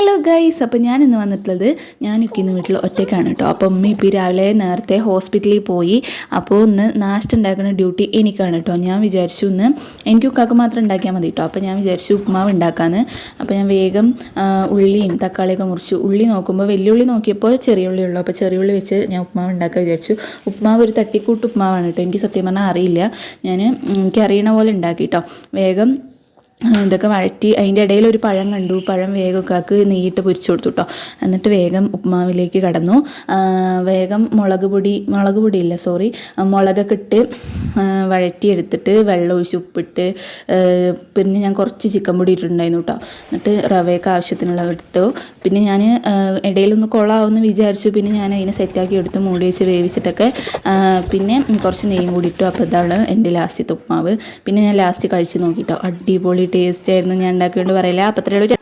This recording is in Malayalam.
ഹലോ ഗൈസ്, അപ്പോൾ ഞാനിന്ന് വന്നിട്ടുള്ളത് ഞാനൊക്കെ ഇന്ന് വീട്ടിൽ ഒറ്റയ്ക്കാണ് കേട്ടോ. അപ്പോൾ ഉമ്മ ഇപ്പോൾ രാവിലെ നേരത്തെ ഹോസ്പിറ്റലിൽ പോയി. അപ്പോൾ ഇന്ന് നാഷ്ട ഉണ്ടാക്കുന്ന ഡ്യൂട്ടി എനിക്കാണ് കേട്ടോ. ഞാൻ വിചാരിച്ചു ഇന്ന് എനിക്ക് ഉക്കാക്ക് മാത്രം ഉണ്ടാക്കിയാൽ മതി കേട്ടോ. അപ്പോൾ ഞാൻ വിചാരിച്ചു ഉപ്മാവ് ഉണ്ടാക്കാമെന്ന്. അപ്പോൾ ഞാൻ വേഗം ഉള്ളിയും തക്കാളിയൊക്കെ മുറിച്ചു. ഉള്ളി നോക്കുമ്പോൾ വലിയ ഉള്ളി നോക്കിയപ്പോൾ ചെറിയ ഉള്ളി ഉള്ളൂ. അപ്പോൾ ചെറിയ ഉള്ളി വെച്ച് ഞാൻ ഉപ്മാവ് ഉണ്ടാക്കാൻ വിചാരിച്ചു. ഉപ്മാവ് ഒരു തട്ടിക്കൂട്ട് ഉപ്മാവാണ് കേട്ടോ. എനിക്ക് സത്യം പറഞ്ഞാൽ അറിയില്ല. എനിക്ക് അറിയണ പോലെ ഉണ്ടാക്കി കേട്ടോ. വേഗം ഇതൊക്കെ വഴറ്റി അതിൻ്റെ ഇടയിൽ ഒരു പഴം കണ്ടു. പഴം വേഗം ഉക്കാക്ക് നെയ്യിട്ട് പൊരിച്ചു കൊടുത്തു കേട്ടോ. എന്നിട്ട് വേഗം ഉപ്മാവിലേക്ക് കടന്നു. വേഗം മുളകൊക്കെ ഇട്ട് വഴറ്റിയെടുത്തിട്ട് വെള്ളം ഒഴിച്ച് ഉപ്പിട്ട് പിന്നെ ഞാൻ കുറച്ച് ചിക്കൻ പൊടി ഇട്ടിട്ടുണ്ടായിരുന്നു കേട്ടോ. എന്നിട്ട് റവയൊക്കെ ആവശ്യത്തിനുള്ള ഇട്ടു. പിന്നെ ഞാൻ ഇടയിലൊന്ന് കൊളാവുമെന്ന് വിചാരിച്ചു. പിന്നെ ഞാൻ അതിനെ സെറ്റാക്കി എടുത്ത് മൂടി വെച്ച് വേവിച്ചിട്ടൊക്കെ പിന്നെ കുറച്ച് നെയ്യും കൂടി ഇട്ടു. അപ്പോൾ ഇതാണ് എൻ്റെ ലാസ്റ്റത്തെ ഉപ്മാവ്. പിന്നെ ഞാൻ ലാസ്റ്റ് കഴിച്ച് നോക്കിട്ടോ. അടിപൊളി ടേസ്റ്റ് ആയിരുന്നു. ഞാൻ ഉണ്ടാക്കിയോണ്ട് പറയില്ല. അപ്പോൾ അത്രയുള്ളൂ.